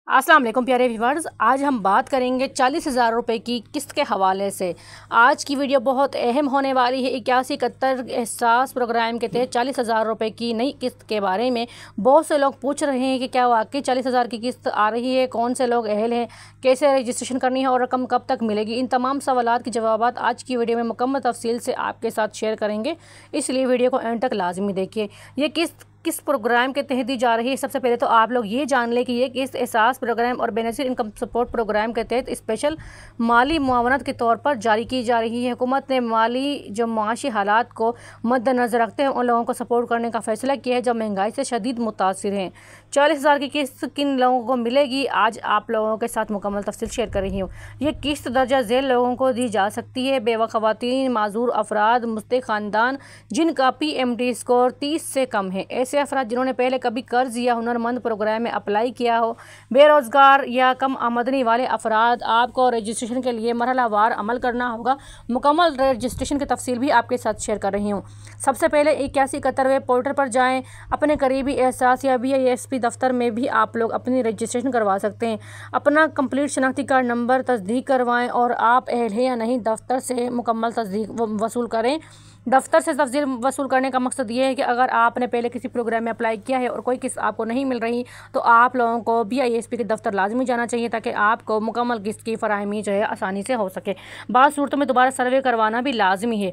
अस्सलाम वालेकुम प्यारे व्यूअर्स। आज हम बात करेंगे 40,000 रुपये की किस्त के हवाले से। आज की वीडियो बहुत अहम होने वाली है। 8171 एहसास प्रोग्राम के तहत 40,000 रुपये की नई किस्त के बारे में बहुत से लोग पूछ रहे हैं कि क्या वाकई 40,000 की किस्त आ रही है, कौन से लोग अहल हैं, कैसे रजिस्ट्रेशन करनी है और रकम कब तक मिलेगी। इन तमाम सवालात के जवाब आज की वीडियो में मुकम्मल तफसील से आपके साथ शेयर करेंगे, इसलिए वीडियो को एंड तक लाजमी देखिए। ये किस्त किस प्रोग्राम के तहत दी जा रही है, सबसे पहले तो आप लोग ये जान लें कि ये किस्त एहसास प्रोग्राम और बेनिफिट इनकम सपोर्ट प्रोग्राम के तहत स्पेशल माली मुआवनत के तौर पर जारी की जा रही है। हुकूमत ने माली जो माशी हालात को मद्देनज़र रखते हैं उन लोगों को सपोर्ट करने का फैसला किया है जो महंगाई से शदीद मुतासिर हैं। 40,000 की किस्त किन लोगों को मिलेगी, आज आप लोगों के साथ मुकम्मल तफसील शेयर कर रही हूँ। ये किस्त दर्जा झेल लोगों को दी जा सकती है। बेवा खवातीन, माजूर अफराद, मुस्तहिक ख़ानदान जिनका PMT स्कोर 30 से कम है, ऐसे अफराद जिन्होंने पहले कभी कर्ज या हुनरमंद प्रोग्राम में अप्लाई किया हो, बेरोज़गार या कम आमदनी वाले अफराद। आपको रजिस्ट्रेशन के लिए मरहलावार अमल करना होगा। मुकम्मल रजिस्ट्रेशन की तफसील भी आपके साथ शेयर कर रही हूँ। सबसे पहले 8171 पोर्टल पर जाएँ। अपने करीबी एहसास या BISP दफ्तर में भी आप लोग अपनी रजिस्ट्रेशन करवा सकते हैं। अपना कंप्लीट शनाख्ती कार्ड नंबर तस्दीक करवाएँ और आप अहल हैं या नहीं दफ्तर से मुकम्मल तस्दीक वसूल करें। दफ्तर से तफसील वसूल करने का मकसद ये है कि अगर आपने पहले किसी प्रोग्राम में अप्लाई किया है और कोई किस्त आपको नहीं मिल रही तो आप लोगों को BISP के दफ्तर लाजमी जाना चाहिए ताकि आपको मुकम्मल किस्त की फराहमी जो है आसानी से हो सके। बाद सूरतों में दोबारा सर्वे करवाना भी लाजमी है।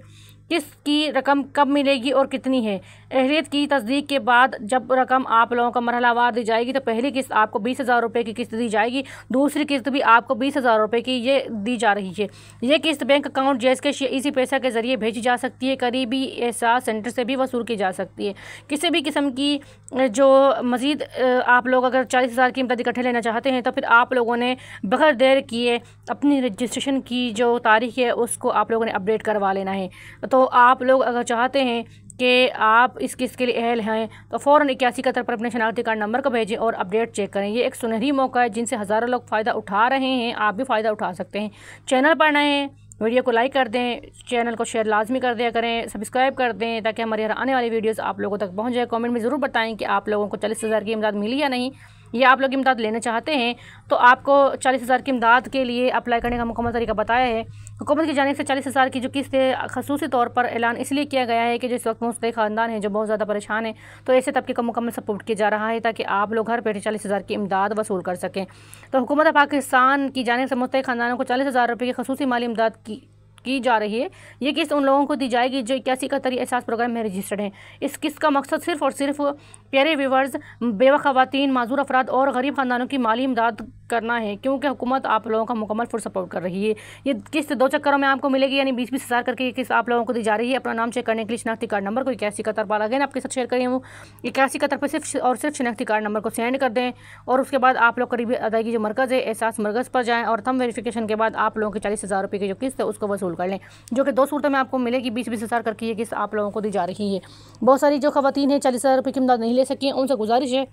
किस्त की रकम कब मिलेगी और कितनी है, अहलियत की तस्दीक के बाद जब रकम आप लोगों को मरहलावार दी जाएगी तो पहली किस्त आपको 20,000 रुपये की किस्त दी जाएगी, दूसरी किस्त भी आपको 20,000 रुपये की ये दी जा रही है। ये किस्त बैंक अकाउंट जैसे इसी पैसा के ज़रिए भेजी जा सकती है, करीबी एहसास सेंटर से भी वसूल की जा सकती है। किसी भी किस्म की जो मज़ीद आप लोग अगर 40,000 की इमदाद इकट्ठे लेना चाहते हैं तो फिर आप लोगों ने बगैर देर किए अपनी रजिस्ट्रेशन की जो तारीख है उसको आप लोगों ने अपडेट करवा लेना है। तो आप लोग अगर चाहते हैं कि आप इस किस्त के लिए अहल हैं तो फ़ौरन 8171 पर अपने शनाख्ती कार्ड नंबर को भेजें और अपडेट चेक करें। ये एक सुनहरी मौका है जिनसे हज़ारों लोग फ़ायदा उठा रहे हैं, आप भी फ़ायदा उठा सकते हैं। चैनल पर नए हैं, वीडियो को लाइक कर दें, चैनल को शेयर लाजमी कर दिया करें, सब्सक्राइब कर दें ताकि हमारी आने वाली वीडियोज़ आप लोगों तक पहुँच जाए। कमेंट में ज़रूर बताएँ कि आप लोगों को 40,000 की इमदाद मिली या नहीं, या आप लोग इमदाद लेना चाहते हैं तो आपको 40,000 की इमदाद के लिए अप्लाई करने का मुकम्मल तरीका बताया है। हुकूमत की जानिब से 40,000 की जो किस्त है ख़ुसूसी तौर पर ऐलान इसलिए किया गया है कि जो इस वक्त मुस्तहिक ख़ानदान है जो बहुत ज़्यादा परेशान है, तो ऐसे तबके को मुकम्मल सपोर्ट किया जा रहा है ताकि आप लोग घर बैठे 40,000 की इमदाद वसूल कर सकें। तो हुकूमत पाकिस्तान की जानिब से मुस्तहिक ख़ानदानों को 40,000 रुपये की ख़ुसूसी माली इमदाद की जा रही है। ये किस्त उन लोगों को दी जाएगी जो 8171 एहसास प्रोग्राम में रजिस्टर्ड हैं। इस किस्त का मकसद सिर्फ़ और सिर्फ प्यारे व्यूवर्स बेवा खवातीन, माजूर अफराद और गरीब ख़ानदानों की माली इमदाद करना है, क्योंकि हुकूमत आप लोगों का मुकम्मल फुल सपोर्ट कर रही है। ये किस्त 2 चक्करों में आपको मिलेगी, यानी 20-20 हज़ार करके ये किस्त आप लोगों को दी जा रही है। अपना नाम चेक करने के लिए शनाख्ती कार्ड नंबर को 8171 पर अगेन आपके साथ शेयर करें हूँ। 8171 पर सिर्फ और सिर्फ शनाख्ती कार्ड नंबर को सेंड कर दें और उसके बाद आप लोग करीबी अदायगी जो मरकज़ है एहसास मरकज़ पर जाएँ और थंब वेरिफिकेशन के बाद आप लोगों के 40,000 रुपये की जो किस्त है उसको वसूल कर लें, जो कि 2 सूरतों में आपको मिलेगी। 20-20 हज़ार करके ये किस्त आप लोगों को दी जा रही है। बहुत सारी जो ख़वातीन हैं 40,000 रुपये की इमदाद नहीं ले सकी हैं, उनसे गुजारिश है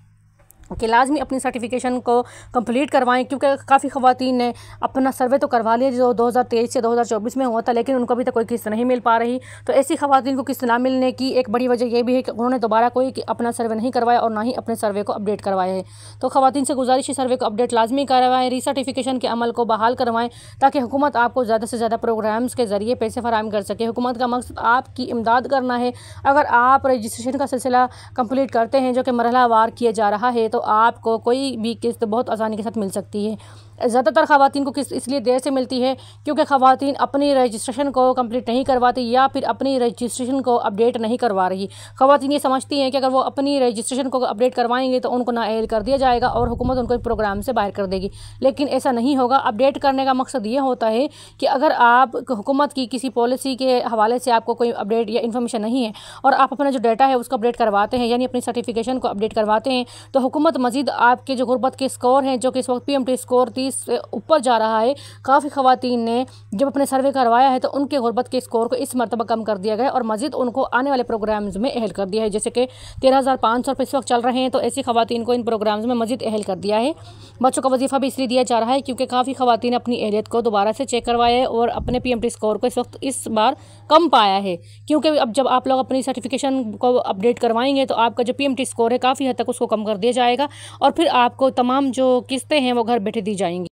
कि लाजमी अपनी सर्टिफिकेशन को कंप्लीट करवाएं, क्योंकि काफ़ी ख़वातीन ने अपना सर्वे तो करवा लिया जो 2023 से 2024 में हुआ था, लेकिन उनको अभी तक कोई किस्त नहीं मिल पा रही। तो ऐसी ख़वातीन को किस्त ना मिलने की एक बड़ी वजह यह भी है कि उन्होंने दोबारा कोई अपना सर्वे नहीं करवाया और ना ही अपने सर्वे को अपडेट करवाया है। तो ख़वातीन से गुजारिश है सर्वे को अपडेट लाजमी करवाएँ, रीसर्टिफिकेशन के अमल को बहाल करवाएँ ताकि हुकूमत आपको ज़्यादा से ज़्यादा प्रोग्राम्स के ज़रिए पैसे फराहम कर सके। हुकूमत का मकसद आपकी इमदाद करना है। अगर आप रजिस्ट्रेशन का सिलसिला कंप्लीट करते हैं जो कि मरहलावार किया जा रहा है तो आपको कोई भी किस्त बहुत आसानी के साथ मिल सकती है। ज़्यादातर ख़वातीन को किस्त इसलिए देर से मिलती है क्योंकि ख़वातीन अपनी रजिस्ट्रेशन को कंप्लीट नहीं करवाती या फिर अपनी रजिस्ट्रेशन को अपडेट नहीं करवा रही। ख़वातीन ये समझती हैं कि अगर वो अपनी रजिस्ट्रेशन को अपडेट करवाएंगे तो उनको नाअहल कर दिया जाएगा और हुकूमत उनको प्रोग्राम से बाहर कर देगी, लेकिन ऐसा नहीं होगा। अपडेट करने का मकसद ये होता है कि अगर आप हुकूमत की किसी पॉलिसी के हवाले से आपको कोई अपडेट या इन्फॉर्मेशन नहीं है और आप अपना जो डाटा है उसको अपडेट करवाते हैं, यानी अपनी सर्टिफिकेशन को अपडेट करवाते हैं, तो हुकूमत मज़ीद आपके जो गुर्बत के स्कोर हैं जो कि इस वक्त PMT स्कोर 30 से ऊपर जा रहा है, काफ़ी ख़वातीन ने जब अपने सर्वे करवाया है तो उनके गुर्बत के स्कोर को इस मरतबा कम कर दिया गया और मज़ीद उनको आने वाले प्रोग्राम्स में अहल कर दिया है। जैसे कि 13,500 रुपये इस वक्त चल रहे हैं, तो ऐसी ख़वातीन को इन प्रोग्राम्स में मज़ीद अहल कर दिया है। बच्चों का वजीफ़ा भी इसलिए दिया जा रहा है क्योंकि काफ़ी ख़वातीन अपनी अहलियत को दोबारा से चेक करवाया है और अपने PMT स्कोर को इस वक्त इस बार कम पाया है, क्योंकि अब जब आप लोग अपनी सर्टिफिकेशन को अपडेट करवाएंगे तो आपका जो PMT स्कोर है काफ़ी हद तक उसको कम कर दिया जाएगा। जाएगा और फिर आपको तमाम जो किस्तें हैं वो घर बैठे दी जाएंगी।